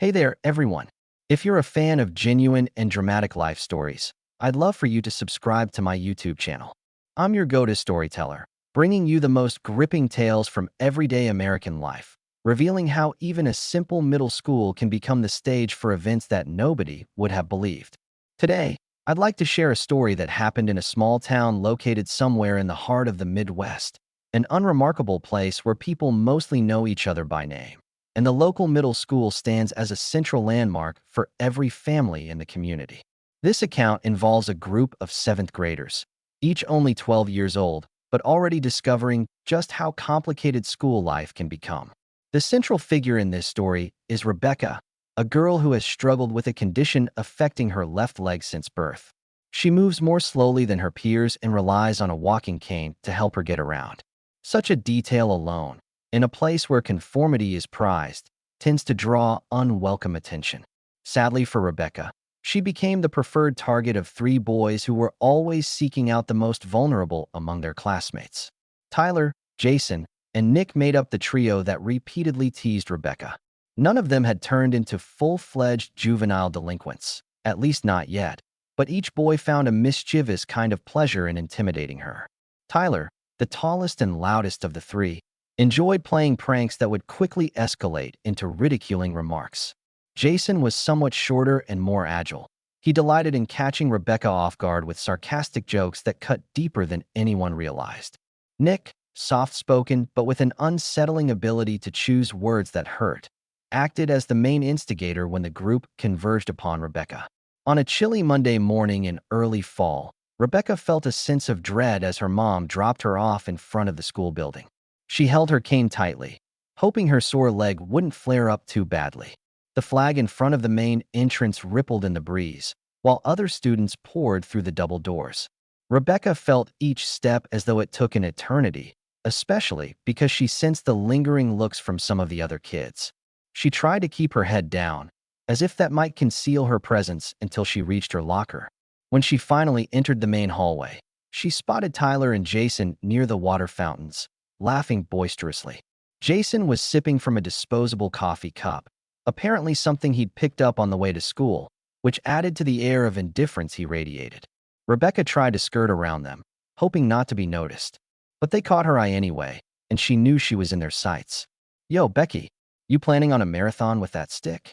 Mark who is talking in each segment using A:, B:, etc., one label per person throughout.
A: Hey there, everyone. If you're a fan of genuine and dramatic life stories, I'd love for you to subscribe to my YouTube channel. I'm your go-to storyteller, bringing you the most gripping tales from everyday American life, revealing how even a simple middle school can become the stage for events that nobody would have believed. Today, I'd like to share a story that happened in a small town located somewhere in the heart of the Midwest, an unremarkable place where people mostly know each other by name, and the local middle school stands as a central landmark for every family in the community. This account involves a group of 7th graders, each only 12 years old, but already discovering just how complicated school life can become. The central figure in this story is Rebecca, a girl who has struggled with a condition affecting her left leg since birth. She moves more slowly than her peers and relies on a walking cane to help her get around. Such a detail alone, in a place where conformity is prized, tends to draw unwelcome attention. Sadly for Rebecca, she became the preferred target of 3 boys who were always seeking out the most vulnerable among their classmates. Tyler, Jason, and Nick made up the trio that repeatedly teased Rebecca. None of them had turned into full-fledged juvenile delinquents, at least not yet, but each boy found a mischievous kind of pleasure in intimidating her. Tyler, the tallest and loudest of the 3, enjoyed playing pranks that would quickly escalate into ridiculing remarks. Jason was somewhat shorter and more agile. He delighted in catching Rebecca off guard with sarcastic jokes that cut deeper than anyone realized. Nick, soft-spoken but with an unsettling ability to choose words that hurt, acted as the main instigator when the group converged upon Rebecca. On a chilly Monday morning in early fall, Rebecca felt a sense of dread as her mom dropped her off in front of the school building. She held her cane tightly, hoping her sore leg wouldn't flare up too badly. The flag in front of the main entrance rippled in the breeze, while other students poured through the double doors. Rebecca felt each step as though it took an eternity, especially because she sensed the lingering looks from some of the other kids. She tried to keep her head down, as if that might conceal her presence until she reached her locker. When she finally entered the main hallway, she spotted Tyler and Jason near the water fountains, laughing boisterously. Jason was sipping from a disposable coffee cup, apparently something he'd picked up on the way to school, which added to the air of indifference he radiated. Rebecca tried to skirt around them, hoping not to be noticed, but they caught her eye anyway, and she knew she was in their sights. "Yo, Becky, you planning on a marathon with that stick?"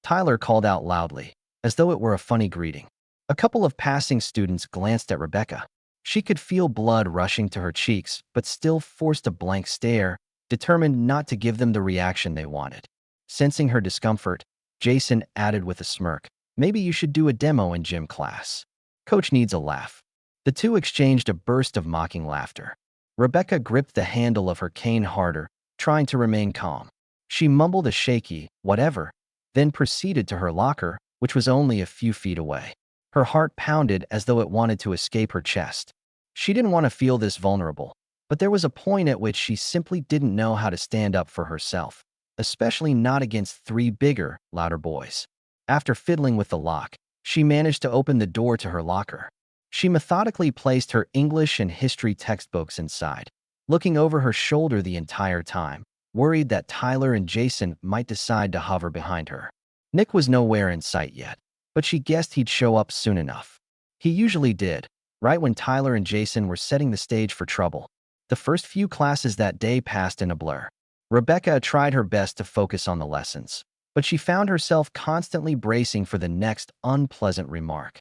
A: Tyler called out loudly, as though it were a funny greeting. A couple of passing students glanced at Rebecca. She could feel blood rushing to her cheeks, but still forced a blank stare, determined not to give them the reaction they wanted. Sensing her discomfort, Jason added with a smirk, "Maybe you should do a demo in gym class. Coach needs a laugh." The two exchanged a burst of mocking laughter. Rebecca gripped the handle of her cane harder, trying to remain calm. She mumbled a shaky, "whatever," then proceeded to her locker, which was only a few feet away. Her heart pounded as though it wanted to escape her chest. She didn't want to feel this vulnerable, but there was a point at which she simply didn't know how to stand up for herself, especially not against 3 bigger, louder boys. After fiddling with the lock, she managed to open the door to her locker. She methodically placed her English and history textbooks inside, looking over her shoulder the entire time, worried that Tyler and Jason might decide to hover behind her. Nick was nowhere in sight yet, but she guessed he'd show up soon enough. He usually did, right when Tyler and Jason were setting the stage for trouble. The first few classes that day passed in a blur. Rebecca tried her best to focus on the lessons, but she found herself constantly bracing for the next unpleasant remark.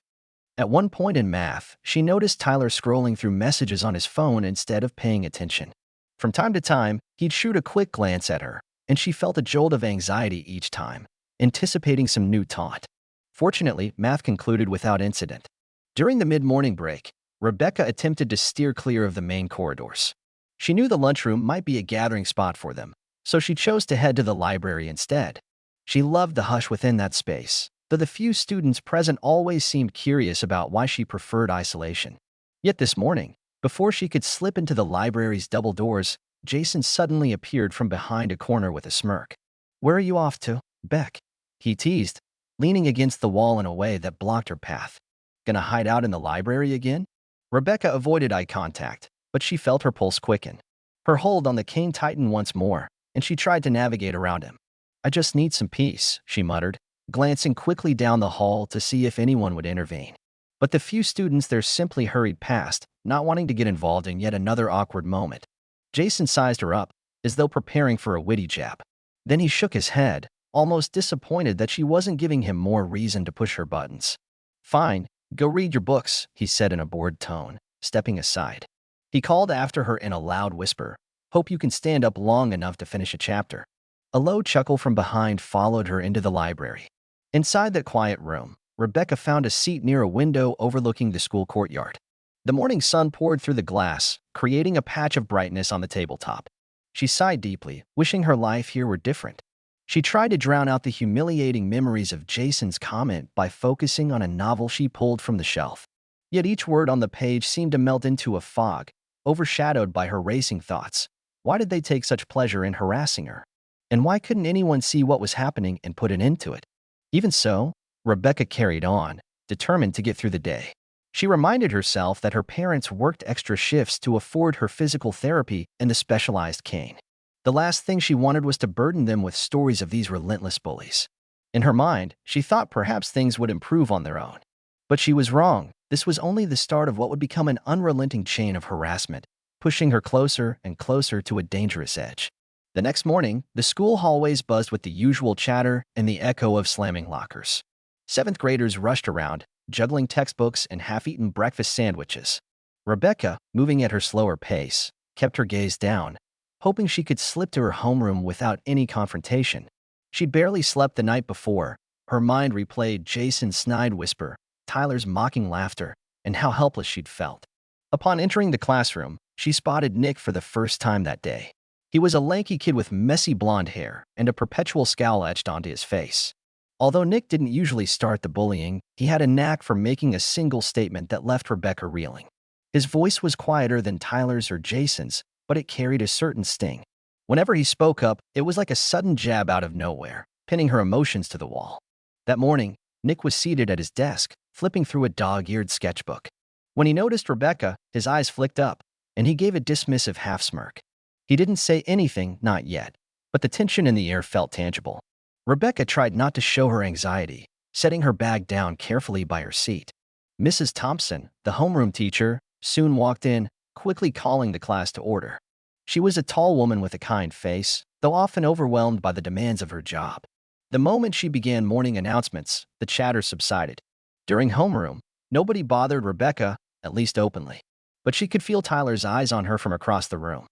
A: At one point in math, she noticed Tyler scrolling through messages on his phone instead of paying attention. From time to time, he'd shoot a quick glance at her, and she felt a jolt of anxiety each time, anticipating some new taunt. Fortunately, math concluded without incident. During the mid-morning break, Rebecca attempted to steer clear of the main corridors. She knew the lunchroom might be a gathering spot for them, so she chose to head to the library instead. She loved the hush within that space, though the few students present always seemed curious about why she preferred isolation. Yet this morning, before she could slip into the library's double doors, Jason suddenly appeared from behind a corner with a smirk. "Where are you off to, Beck?" he teased, leaning against the wall in a way that blocked her path. "Gonna hide out in the library again?" Rebecca avoided eye contact, but she felt her pulse quicken. Her hold on the cane tightened once more, and she tried to navigate around him. "I just need some peace," she muttered, glancing quickly down the hall to see if anyone would intervene. But the few students there simply hurried past, not wanting to get involved in yet another awkward moment. Jason sized her up, as though preparing for a witty jab. Then he shook his head, almost disappointed that she wasn't giving him more reason to push her buttons. "Fine, go read your books," he said in a bored tone, stepping aside. He called after her in a loud whisper, "Hope you can stand up long enough to finish a chapter." A low chuckle from behind followed her into the library. Inside that quiet room, Rebecca found a seat near a window overlooking the school courtyard. The morning sun poured through the glass, creating a patch of brightness on the tabletop. She sighed deeply, wishing her life here were different. She tried to drown out the humiliating memories of Jason's comment by focusing on a novel she pulled from the shelf. Yet each word on the page seemed to melt into a fog, overshadowed by her racing thoughts. Why did they take such pleasure in harassing her? And why couldn't anyone see what was happening and put an end to it? Even so, Rebecca carried on, determined to get through the day. She reminded herself that her parents worked extra shifts to afford her physical therapy and the specialized cane. The last thing she wanted was to burden them with stories of these relentless bullies. In her mind, she thought perhaps things would improve on their own. But she was wrong. This was only the start of what would become an unrelenting chain of harassment, pushing her closer and closer to a dangerous edge. The next morning, the school hallways buzzed with the usual chatter and the echo of slamming lockers. Seventh graders rushed around, juggling textbooks and half-eaten breakfast sandwiches. Rebecca, moving at her slower pace, kept her gaze down, hoping she could slip to her homeroom without any confrontation. She'd barely slept the night before. Her mind replayed Jason's snide whisper, Tyler's mocking laughter, and how helpless she'd felt. Upon entering the classroom, she spotted Nick for the first time that day. He was a lanky kid with messy blonde hair and a perpetual scowl etched onto his face. Although Nick didn't usually start the bullying, he had a knack for making a single statement that left Rebecca reeling. His voice was quieter than Tyler's or Jason's, but it carried a certain sting. Whenever he spoke up, it was like a sudden jab out of nowhere, pinning her emotions to the wall. That morning, Nick was seated at his desk, flipping through a dog-eared sketchbook. When he noticed Rebecca, his eyes flicked up, and he gave a dismissive half-smirk. He didn't say anything, not yet, but the tension in the air felt tangible. Rebecca tried not to show her anxiety, setting her bag down carefully by her seat. Mrs. Thompson, the homeroom teacher, soon walked in, quickly calling the class to order. She was a tall woman with a kind face, though often overwhelmed by the demands of her job. The moment she began morning announcements, the chatter subsided. During homeroom, nobody bothered Rebecca, at least openly. But she could feel Tyler's eyes on her from across the room.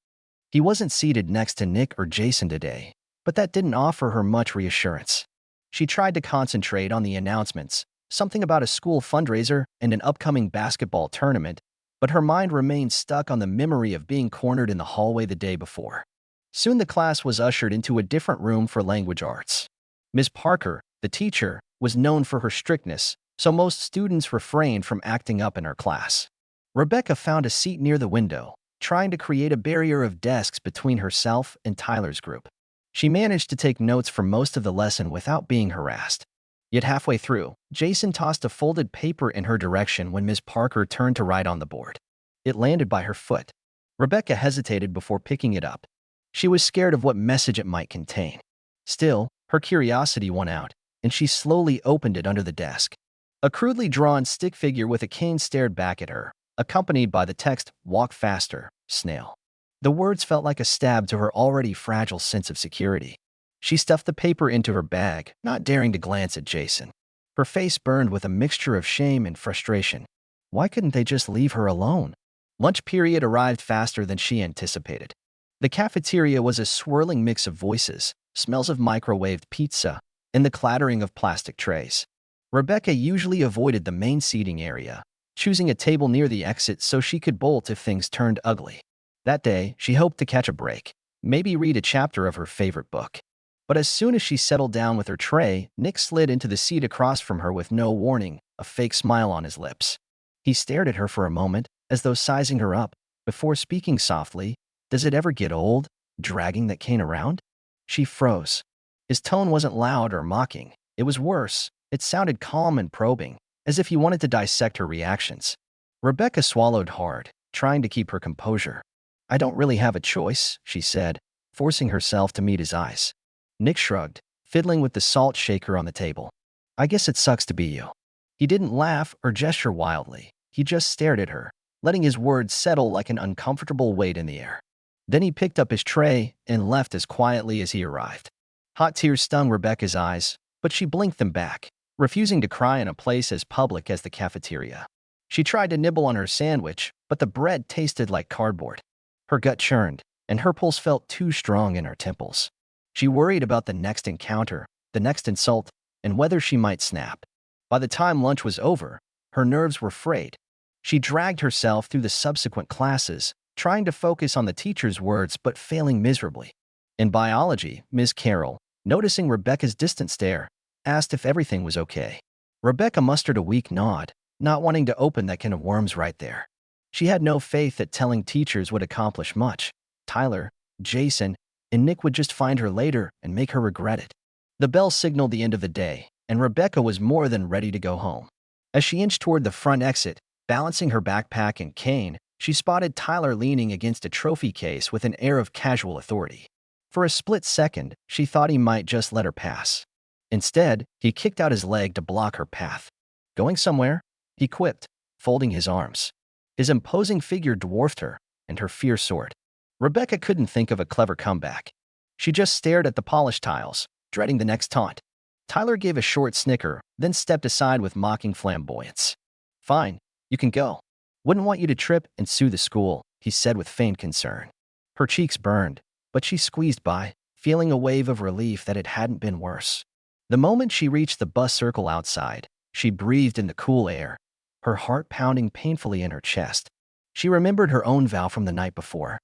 A: He wasn't seated next to Nick or Jason today, but that didn't offer her much reassurance. She tried to concentrate on the announcements, something about a school fundraiser and an upcoming basketball tournament, but her mind remained stuck on the memory of being cornered in the hallway the day before. Soon the class was ushered into a different room for language arts. Ms. Parker, the teacher, was known for her strictness, so most students refrained from acting up in her class. Rebecca found a seat near the window, trying to create a barrier of desks between herself and Tyler's group. She managed to take notes for most of the lesson without being harassed. Yet halfway through, Jason tossed a folded paper in her direction when Ms. Parker turned to write on the board. It landed by her foot. Rebecca hesitated before picking it up. She was scared of what message it might contain. Still, her curiosity won out, and she slowly opened it under the desk. A crudely drawn stick figure with a cane stared back at her, accompanied by the text, "Walk faster, snail." The words felt like a stab to her already fragile sense of security. She stuffed the paper into her bag, not daring to glance at Jason. Her face burned with a mixture of shame and frustration. Why couldn't they just leave her alone? Lunch period arrived faster than she anticipated. The cafeteria was a swirling mix of voices, smells of microwaved pizza, and the clattering of plastic trays. Rebecca usually avoided the main seating area, choosing a table near the exit so she could bolt if things turned ugly. That day, she hoped to catch a break, maybe read a chapter of her favorite book. But as soon as she settled down with her tray, Nick slid into the seat across from her with no warning, a fake smile on his lips. He stared at her for a moment, as though sizing her up, before speaking softly, "Does it ever get old, dragging that cane around?" She froze. His tone wasn't loud or mocking. It was worse. It sounded calm and probing, as if he wanted to dissect her reactions. Rebecca swallowed hard, trying to keep her composure. "I don't really have a choice," she said, forcing herself to meet his eyes. Nick shrugged. fiddling with the salt shaker on the table. "I guess it sucks to be you." He didn't laugh or gesture wildly. He just stared at her, letting his words settle like an uncomfortable weight in the air. Then he picked up his tray and left as quietly as he arrived. Hot tears stung Rebecca's eyes, but she blinked them back, refusing to cry in a place as public as the cafeteria. She tried to nibble on her sandwich, but the bread tasted like cardboard. Her gut churned, and her pulse felt too strong in her temples. She worried about the next encounter, the next insult, and whether she might snap. By the time lunch was over, her nerves were frayed. She dragged herself through the subsequent classes, trying to focus on the teacher's words but failing miserably. In biology, Ms. Carroll, noticing Rebecca's distant stare, asked if everything was okay. Rebecca mustered a weak nod, not wanting to open that can of worms right there. She had no faith that telling teachers would accomplish much. Tyler, Jason, and Nick would just find her later and make her regret it. The bell signaled the end of the day, and Rebecca was more than ready to go home. As she inched toward the front exit, balancing her backpack and cane, she spotted Tyler leaning against a trophy case with an air of casual authority. For a split second, she thought he might just let her pass. Instead, he kicked out his leg to block her path. "Going somewhere?" he quipped, folding his arms. His imposing figure dwarfed her, and her fear soared. Rebecca couldn't think of a clever comeback. She just stared at the polished tiles, dreading the next taunt. Tyler gave a short snicker, then stepped aside with mocking flamboyance. "Fine, you can go. Wouldn't want you to trip and sue the school," he said with faint concern. Her cheeks burned, but she squeezed by, feeling a wave of relief that it hadn't been worse. The moment she reached the bus circle outside, she breathed in the cool air, her heart pounding painfully in her chest. She remembered her own vow from the night before.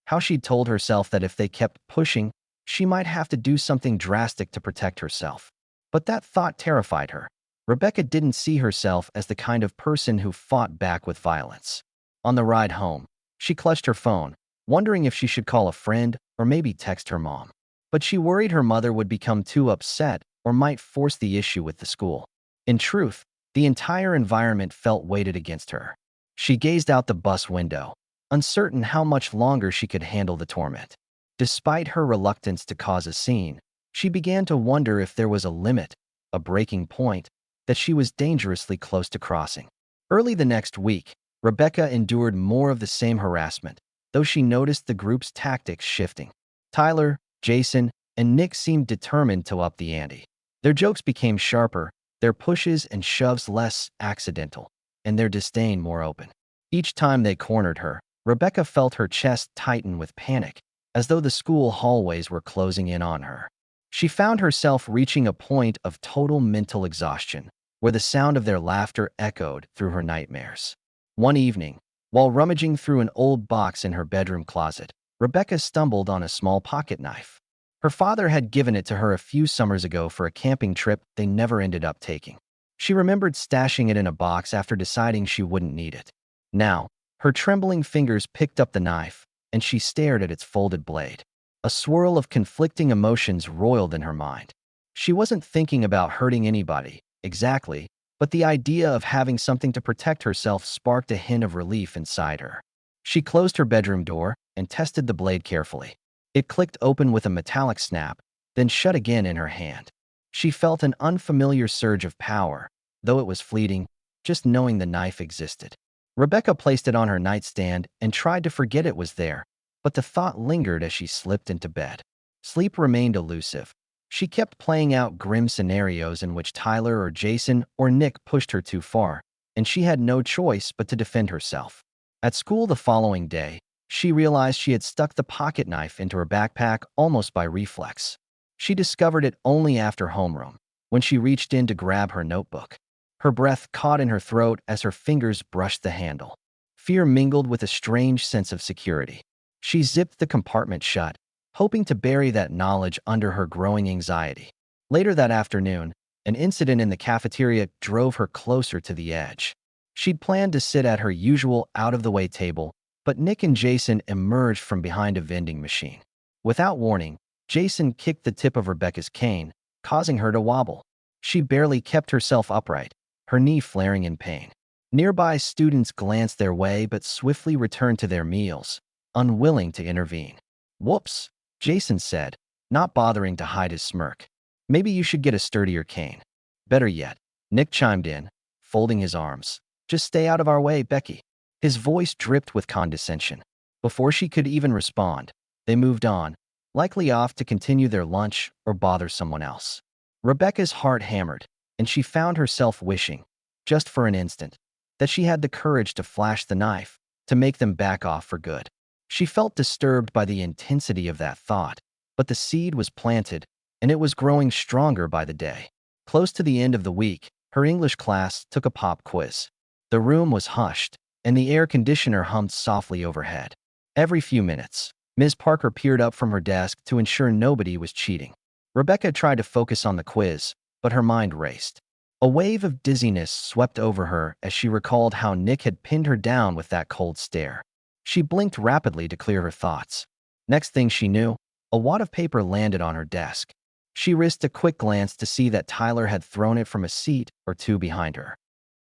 A: How she'd told herself that if they kept pushing, she might have to do something drastic to protect herself. But that thought terrified her. Rebecca didn't see herself as the kind of person who fought back with violence. On the ride home, she clutched her phone, wondering if she should call a friend or maybe text her mom. But she worried her mother would become too upset or might force the issue with the school. In truth, the entire environment felt weighted against her. She gazed out the bus window, uncertain how much longer she could handle the torment. Despite her reluctance to cause a scene, she began to wonder if there was a limit, a breaking point, that she was dangerously close to crossing. Early the next week, Rebecca endured more of the same harassment, though she noticed the group's tactics shifting. Tyler, Jason, and Nick seemed determined to up the ante. Their jokes became sharper, their pushes and shoves less accidental, and their disdain more open. Each time they cornered her, Rebecca felt her chest tighten with panic, as though the school hallways were closing in on her. She found herself reaching a point of total mental exhaustion, where the sound of their laughter echoed through her nightmares. One evening, while rummaging through an old box in her bedroom closet, Rebecca stumbled on a small pocket knife. Her father had given it to her a few summers ago for a camping trip they never ended up taking. She remembered stashing it in a box after deciding she wouldn't need it. Now, her trembling fingers picked up the knife, and she stared at its folded blade. A swirl of conflicting emotions roiled in her mind. She wasn't thinking about hurting anybody, exactly, but the idea of having something to protect herself sparked a hint of relief inside her. She closed her bedroom door and tested the blade carefully. It clicked open with a metallic snap, then shut again in her hand. She felt an unfamiliar surge of power, though it was fleeting, just knowing the knife existed. Rebecca placed it on her nightstand and tried to forget it was there, but the thought lingered as she slipped into bed. Sleep remained elusive. She kept playing out grim scenarios in which Tyler or Jason or Nick pushed her too far, and she had no choice but to defend herself. At school the following day, she realized she had stuck the pocket knife into her backpack almost by reflex. She discovered it only after homeroom, when she reached in to grab her notebook. Her breath caught in her throat as her fingers brushed the handle. Fear mingled with a strange sense of security. She zipped the compartment shut, hoping to bury that knowledge under her growing anxiety. Later that afternoon, an incident in the cafeteria drove her closer to the edge. She'd planned to sit at her usual out-of-the-way table, but Nick and Jason emerged from behind a vending machine. Without warning, Jason kicked the tip of Rebecca's cane, causing her to wobble. She barely kept herself upright, her knee flaring in pain. Nearby students glanced their way but swiftly returned to their meals, unwilling to intervene. "Whoops," Jason said, not bothering to hide his smirk. Maybe you should get a sturdier cane. Better yet, Nick chimed in, folding his arms. Just stay out of our way, Becky. His voice dripped with condescension. Before she could even respond, they moved on, likely off to continue their lunch or bother someone else. Rebecca's heart hammered, and she found herself wishing, just for an instant, that she had the courage to flash the knife, to make them back off for good. She felt disturbed by the intensity of that thought, but the seed was planted, and it was growing stronger by the day. Close to the end of the week, her English class took a pop quiz. The room was hushed, and the air conditioner hummed softly overhead. Every few minutes, Ms. Parker peered up from her desk to ensure nobody was cheating. Rebecca tried to focus on the quiz, but her mind raced. A wave of dizziness swept over her as she recalled how Nick had pinned her down with that cold stare. She blinked rapidly to clear her thoughts. Next thing she knew, a wad of paper landed on her desk. She risked a quick glance to see that Tyler had thrown it from a seat or two behind her.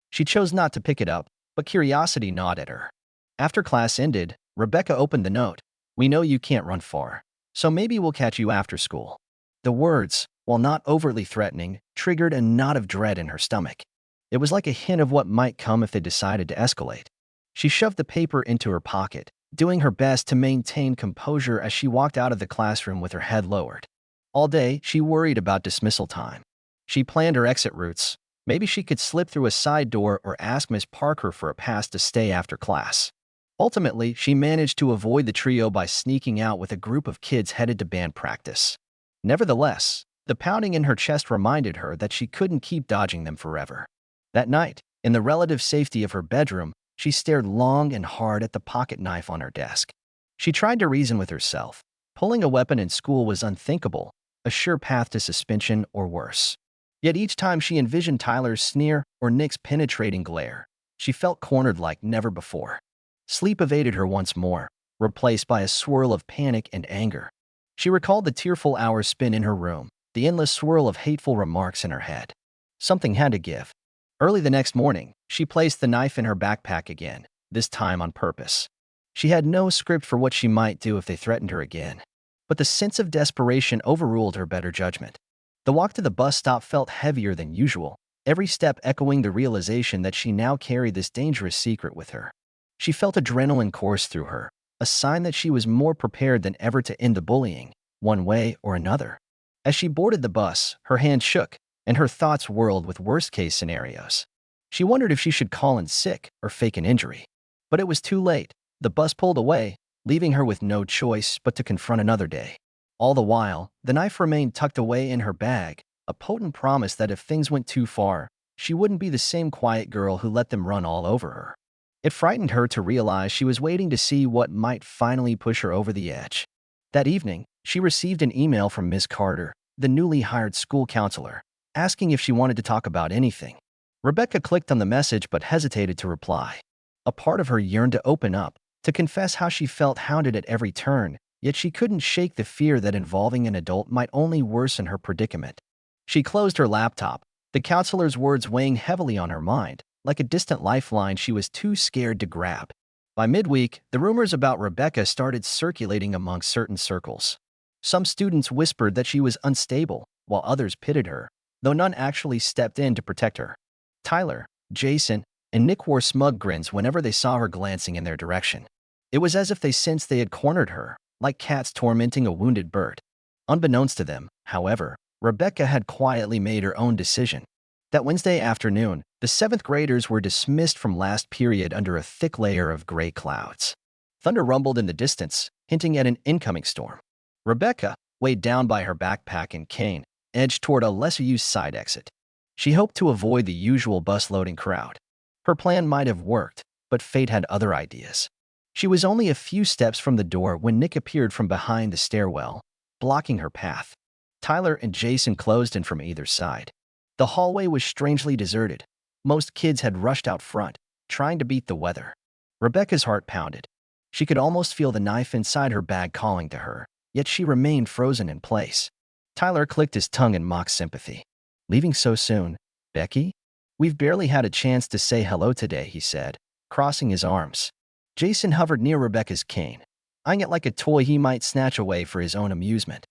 A: She chose not to pick it up, but curiosity gnawed at her. After class ended, Rebecca opened the note. "We know you can't run far, so maybe we'll catch you after school." The words, while not overtly threatening, triggered a knot of dread in her stomach. It was like a hint of what might come if they decided to escalate. She shoved the paper into her pocket, doing her best to maintain composure as she walked out of the classroom with her head lowered. All day, she worried about dismissal time. She planned her exit routes. Maybe she could slip through a side door or ask Miss Parker for a pass to stay after class. Ultimately, she managed to avoid the trio by sneaking out with a group of kids headed to band practice. Nevertheless, the pounding in her chest reminded her that she couldn't keep dodging them forever. That night, in the relative safety of her bedroom, she stared long and hard at the pocket knife on her desk. She tried to reason with herself. Pulling a weapon in school was unthinkable, a sure path to suspension or worse. Yet each time she envisioned Tyler's sneer or Nick's penetrating glare, she felt cornered like never before. Sleep evaded her once more, replaced by a swirl of panic and anger. She recalled the tearful hours spent in her room, the endless swirl of hateful remarks in her head. Something had to give. Early the next morning, she placed the knife in her backpack again, this time on purpose. She had no script for what she might do if they threatened her again. But the sense of desperation overruled her better judgment. The walk to the bus stop felt heavier than usual, every step echoing the realization that she now carried this dangerous secret with her. She felt adrenaline course through her, a sign that she was more prepared than ever to end the bullying, one way or another. As she boarded the bus, her hand shook, and her thoughts whirled with worst-case scenarios. She wondered if she should call in sick or fake an injury. But it was too late. The bus pulled away, leaving her with no choice but to confront another day. All the while, the knife remained tucked away in her bag, a potent promise that if things went too far, she wouldn't be the same quiet girl who let them run all over her. It frightened her to realize she was waiting to see what might finally push her over the edge. That evening, she received an email from Miss Carter, the newly hired school counselor, asking if she wanted to talk about anything. Rebecca clicked on the message but hesitated to reply. A part of her yearned to open up, to confess how she felt hounded at every turn, yet she couldn't shake the fear that involving an adult might only worsen her predicament. She closed her laptop, the counselor's words weighing heavily on her mind, like a distant lifeline she was too scared to grab. By midweek, the rumors about Rebecca started circulating among certain circles. Some students whispered that she was unstable, while others pitied her, though none actually stepped in to protect her. Tyler, Jason, and Nick wore smug grins whenever they saw her glancing in their direction. It was as if they sensed they had cornered her, like cats tormenting a wounded bird. Unbeknownst to them, however, Rebecca had quietly made her own decision. That Wednesday afternoon, the 7th graders were dismissed from last period under a thick layer of gray clouds. Thunder rumbled in the distance, hinting at an incoming storm. Rebecca, weighed down by her backpack and cane, edged toward a lesser-used side exit. She hoped to avoid the usual bus-loading crowd. Her plan might have worked, but fate had other ideas. She was only a few steps from the door when Nick appeared from behind the stairwell, blocking her path. Tyler and Jason closed in from either side. The hallway was strangely deserted. Most kids had rushed out front, trying to beat the weather. Rebecca's heart pounded. She could almost feel the knife inside her bag calling to her, yet she remained frozen in place. Tyler clicked his tongue in mock sympathy. "Leaving so soon, Becky? We've barely had a chance to say hello today," he said, crossing his arms. Jason hovered near Rebecca's cane, eyeing it like a toy he might snatch away for his own amusement.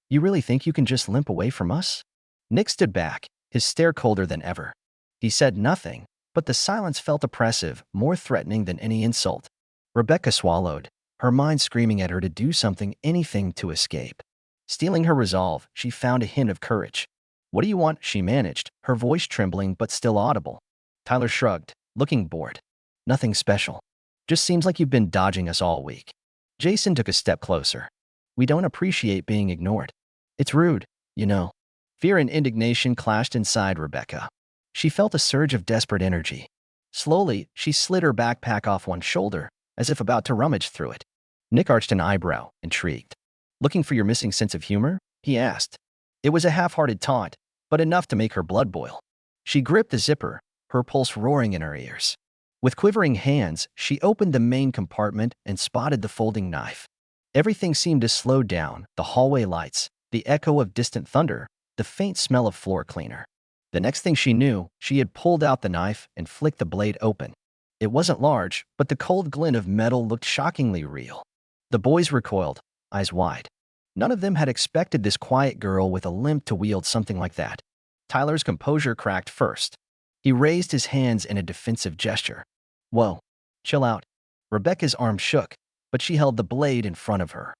A: "You really think you can just limp away from us?" Nick stood back, his stare colder than ever. He said nothing, but the silence felt oppressive, more threatening than any insult. Rebecca swallowed, her mind screaming at her to do something, anything to escape. Stealing her resolve, she found a hint of courage. "What do you want?" she managed, her voice trembling but still audible. Tyler shrugged, looking bored. "Nothing special. Just seems like you've been dodging us all week." Jason took a step closer. "We don't appreciate being ignored. It's rude, you know." Fear and indignation clashed inside Rebecca. She felt a surge of desperate energy. Slowly, she slid her backpack off one shoulder, as if about to rummage through it. Nick arched an eyebrow, intrigued. "Looking for your missing sense of humor?" he asked. It was a half-hearted taunt, but enough to make her blood boil. She gripped the zipper, her pulse roaring in her ears. With quivering hands, she opened the main compartment and spotted the folding knife. Everything seemed to slow down, the hallway lights, the echo of distant thunder, the faint smell of floor cleaner. The next thing she knew, she had pulled out the knife and flicked the blade open. It wasn't large, but the cold glint of metal looked shockingly real. The boys recoiled, eyes wide. None of them had expected this quiet girl with a limp to wield something like that. Tyler's composure cracked first. He raised his hands in a defensive gesture. "Whoa, chill out." Rebecca's arm shook, but she held the blade in front of her.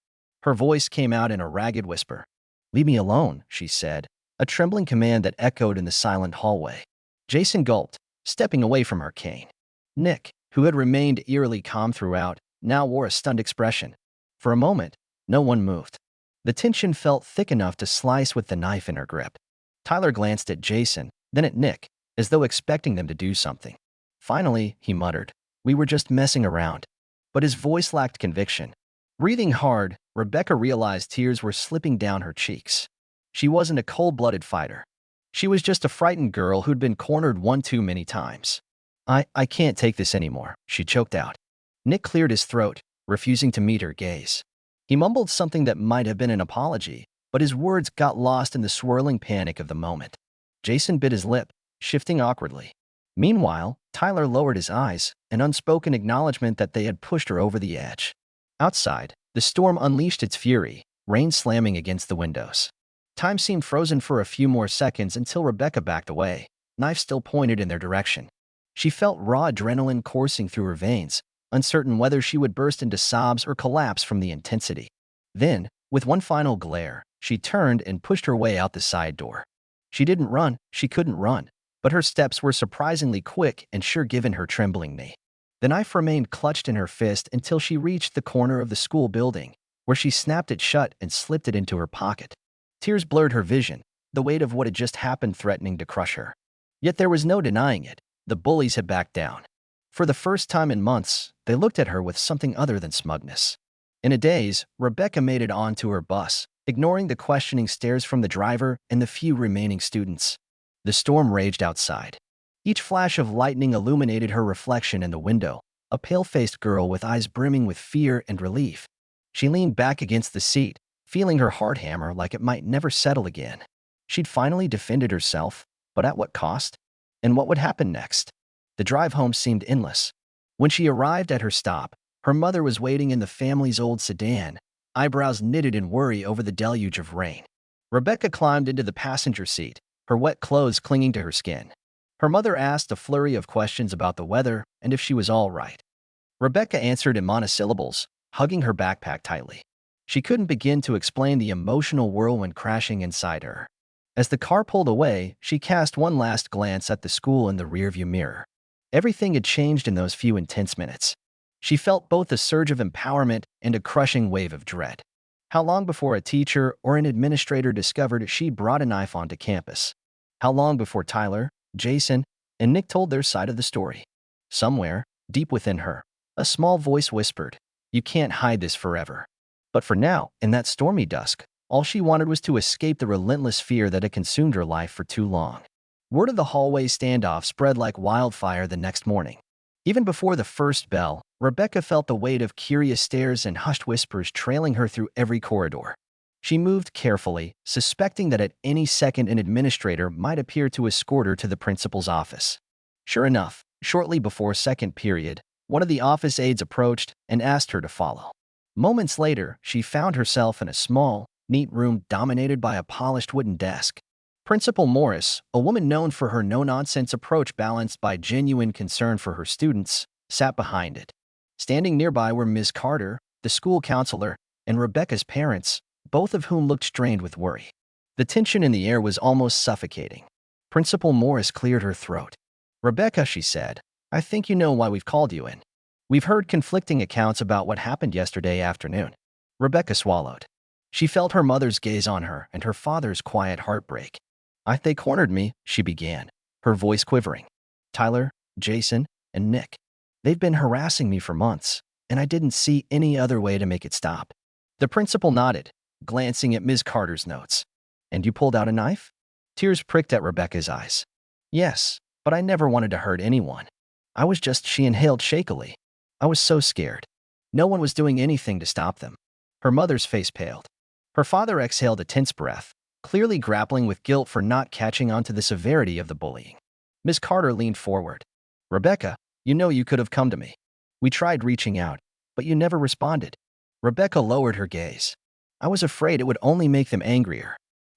A: Her voice came out in a ragged whisper. "Leave me alone," she said, a trembling command that echoed in the silent hallway. Jason gulped, stepping away from her cane. Nick, who had remained eerily calm throughout, now wore a stunned expression. For a moment, no one moved. The tension felt thick enough to slice with the knife in her grip. Tyler glanced at Jason, then at Nick, as though expecting them to do something. Finally, he muttered, "We were just messing around." But his voice lacked conviction. Breathing hard, Rebecca realized tears were slipping down her cheeks. She wasn't a cold-blooded fighter. She was just a frightened girl who'd been cornered one too many times. I can't take this anymore," she choked out. Nick cleared his throat, refusing to meet her gaze. He mumbled something that might have been an apology, but his words got lost in the swirling panic of the moment. Jason bit his lip, shifting awkwardly. Meanwhile, Tyler lowered his eyes, an unspoken acknowledgement that they had pushed her over the edge. Outside, the storm unleashed its fury, rain slamming against the windows. Time seemed frozen for a few more seconds until Rebecca backed away, knife still pointed in their direction. She felt raw adrenaline coursing through her veins, uncertain whether she would burst into sobs or collapse from the intensity. Then, with one final glare, she turned and pushed her way out the side door. She didn't run, she couldn't run, but her steps were surprisingly quick and sure given her trembling knee. The knife remained clutched in her fist until she reached the corner of the school building, where she snapped it shut and slipped it into her pocket. Tears blurred her vision, the weight of what had just happened threatening to crush her. Yet there was no denying it. The bullies had backed down. For the first time in months, they looked at her with something other than smugness. In a daze, Rebecca made it onto her bus, ignoring the questioning stares from the driver and the few remaining students. The storm raged outside. Each flash of lightning illuminated her reflection in the window, a pale-faced girl with eyes brimming with fear and relief. She leaned back against the seat, feeling her heart hammer like it might never settle again. She'd finally defended herself, but at what cost? And what would happen next? The drive home seemed endless. When she arrived at her stop, her mother was waiting in the family's old sedan, eyebrows knitted in worry over the deluge of rain. Rebecca climbed into the passenger seat, her wet clothes clinging to her skin. Her mother asked a flurry of questions about the weather and if she was all right. Rebecca answered in monosyllables, hugging her backpack tightly. She couldn't begin to explain the emotional whirlwind crashing inside her. As the car pulled away, she cast one last glance at the school in the rearview mirror. Everything had changed in those few intense minutes. She felt both a surge of empowerment and a crushing wave of dread. How long before a teacher or an administrator discovered she'd brought a knife onto campus? How long before Tyler, Jason, and Nick told their side of the story? Somewhere, deep within her, a small voice whispered, "You can't hide this forever." But for now, in that stormy dusk, all she wanted was to escape the relentless fear that had consumed her life for too long. Word of the hallway standoff spread like wildfire the next morning. Even before the first bell, Rebecca felt the weight of curious stares and hushed whispers trailing her through every corridor. She moved carefully, suspecting that at any second an administrator might appear to escort her to the principal's office. Sure enough, shortly before second period, one of the office aides approached and asked her to follow. Moments later, she found herself in a small, neat room dominated by a polished wooden desk. Principal Morris, a woman known for her no-nonsense approach balanced by genuine concern for her students, sat behind it. Standing nearby were Ms. Carter, the school counselor, and Rebecca's parents, both of whom looked strained with worry. The tension in the air was almost suffocating. Principal Morris cleared her throat. "Rebecca," she said, "I think you know why we've called you in. We've heard conflicting accounts about what happened yesterday afternoon." Rebecca swallowed. She felt her mother's gaze on her and her father's quiet heartbreak. They cornered me," she began, her voice quivering. "Tyler, Jason, and Nick. They've been harassing me for months, and I didn't see any other way to make it stop." The principal nodded, glancing at Ms. Carter's notes. "And you pulled out a knife?" Tears pricked at Rebecca's eyes. "Yes, but I never wanted to hurt anyone. She inhaled shakily. "I was so scared. No one was doing anything to stop them." Her mother's face paled. Her father exhaled a tense breath, clearly grappling with guilt for not catching on to the severity of the bullying. Ms. Carter leaned forward. "Rebecca, you know you could have come to me. We tried reaching out, but you never responded." Rebecca lowered her gaze. "I was afraid it would only make them angrier.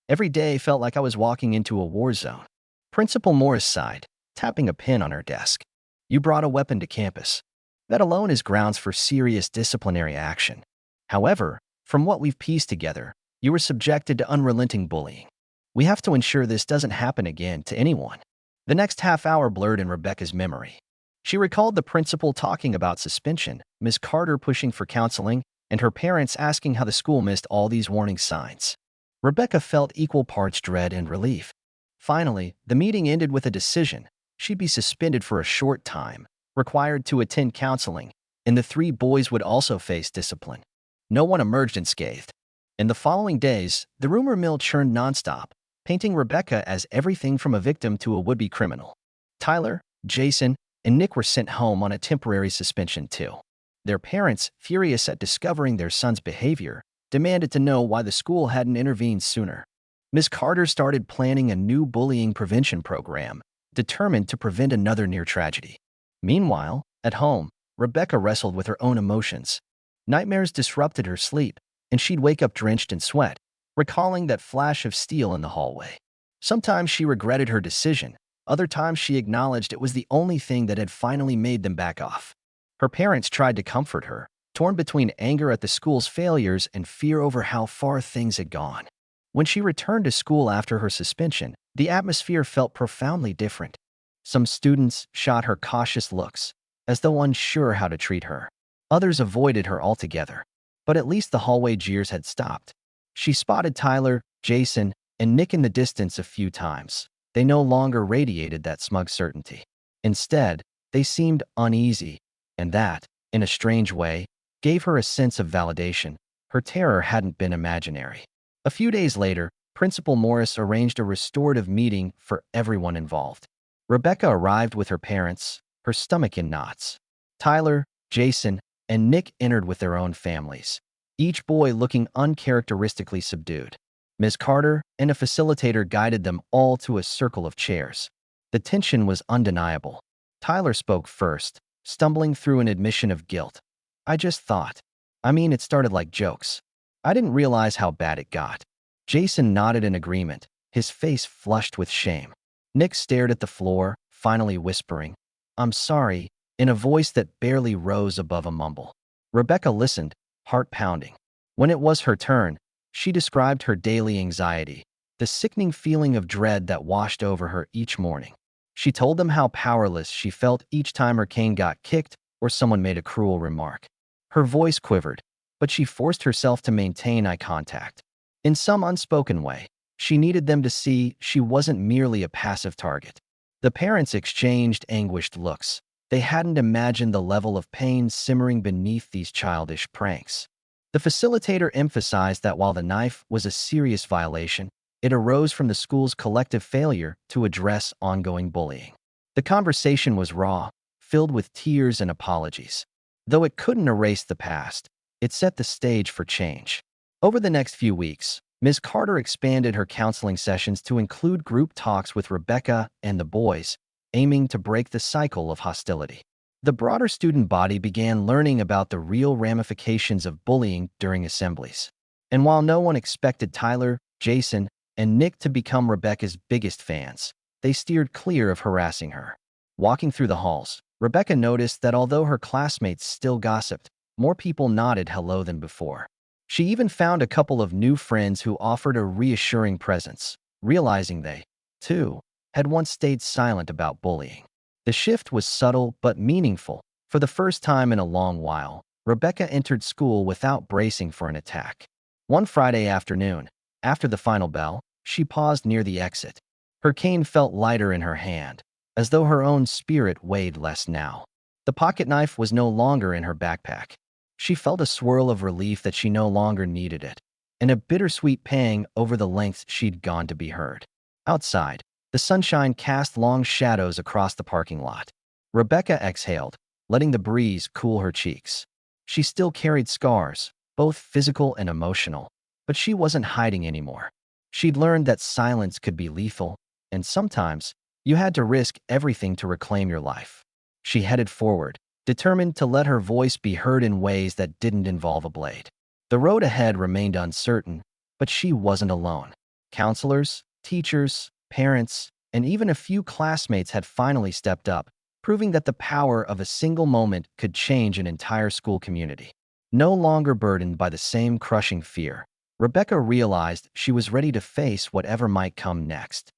A: Every day felt like I was walking into a war zone." Principal Morris sighed, tapping a pen on her desk. "You brought a weapon to campus. That alone is grounds for serious disciplinary action. However, from what we've pieced together, you were subjected to unrelenting bullying. We have to ensure this doesn't happen again to anyone." The next half hour blurred in Rebecca's memory. She recalled the principal talking about suspension, Ms. Carter pushing for counseling, and her parents asking how the school missed all these warning signs. Rebecca felt equal parts dread and relief. Finally, the meeting ended with a decision. She'd be suspended for a short time, required to attend counseling, and the three boys would also face discipline. No one emerged unscathed. In the following days, the rumor mill churned nonstop, painting Rebecca as everything from a victim to a would-be criminal. Tyler, Jason, and Nick were sent home on a temporary suspension too. Their parents, furious at discovering their son's behavior, demanded to know why the school hadn't intervened sooner. Ms. Carter started planning a new bullying prevention program, determined to prevent another near tragedy. Meanwhile, at home, Rebecca wrestled with her own emotions. Nightmares disrupted her sleep, and she'd wake up drenched in sweat, recalling that flash of steel in the hallway. Sometimes she regretted her decision, other times she acknowledged it was the only thing that had finally made them back off. Her parents tried to comfort her, torn between anger at the school's failures and fear over how far things had gone. When she returned to school after her suspension, the atmosphere felt profoundly different. Some students shot her cautious looks, as though unsure how to treat her. Others avoided her altogether. But at least the hallway jeers had stopped. She spotted Tyler, Jason, and Nick in the distance a few times. They no longer radiated that smug certainty. Instead, they seemed uneasy, and that, in a strange way, gave her a sense of validation. Her terror hadn't been imaginary. A few days later, Principal Morris arranged a restorative meeting for everyone involved. Rebecca arrived with her parents, her stomach in knots. Tyler, Jason, and Nick entered with their own families, each boy looking uncharacteristically subdued. Ms. Carter and a facilitator guided them all to a circle of chairs. The tension was undeniable. Tyler spoke first, stumbling through an admission of guilt. "I just thought. It started like jokes. I didn't realize how bad it got." Jason nodded in agreement, his face flushed with shame. Nick stared at the floor, finally whispering, "I'm sorry," in a voice that barely rose above a mumble. Rebecca listened, heart pounding. When it was her turn, she described her daily anxiety, the sickening feeling of dread that washed over her each morning. She told them how powerless she felt each time her cane got kicked or someone made a cruel remark. Her voice quivered, but she forced herself to maintain eye contact. In some unspoken way, she needed them to see she wasn't merely a passive target. The parents exchanged anguished looks. They hadn't imagined the level of pain simmering beneath these childish pranks. The facilitator emphasized that while the knife was a serious violation, it arose from the school's collective failure to address ongoing bullying. The conversation was raw, filled with tears and apologies. Though it couldn't erase the past, it set the stage for change. Over the next few weeks, Ms. Carter expanded her counseling sessions to include group talks with Rebecca and the boys, aiming to break the cycle of hostility. The broader student body began learning about the real ramifications of bullying during assemblies. And while no one expected Tyler, Jason, and Nick to become Rebecca's biggest fans. They steered clear of harassing her. Walking through the halls, Rebecca noticed that although her classmates still gossiped, more people nodded hello than before. She even found a couple of new friends who offered a reassuring presence, realizing they, too, had once stayed silent about bullying. The shift was subtle but meaningful. For the first time in a long while, Rebecca entered school without bracing for an attack. One Friday afternoon, after the final bell, she paused near the exit. Her cane felt lighter in her hand, as though her own spirit weighed less now. The pocketknife was no longer in her backpack. She felt a swirl of relief that she no longer needed it, and a bittersweet pang over the lengths she'd gone to be heard. Outside, the sunshine cast long shadows across the parking lot. Rebecca exhaled, letting the breeze cool her cheeks. She still carried scars, both physical and emotional, but she wasn't hiding anymore. She'd learned that silence could be lethal, and sometimes you had to risk everything to reclaim your life. She headed forward, determined to let her voice be heard in ways that didn't involve a blade. The road ahead remained uncertain, but she wasn't alone. Counselors, teachers, parents, and even a few classmates had finally stepped up, proving that the power of a single moment could change an entire school community. No longer burdened by the same crushing fear, Rebecca realized she was ready to face whatever might come next.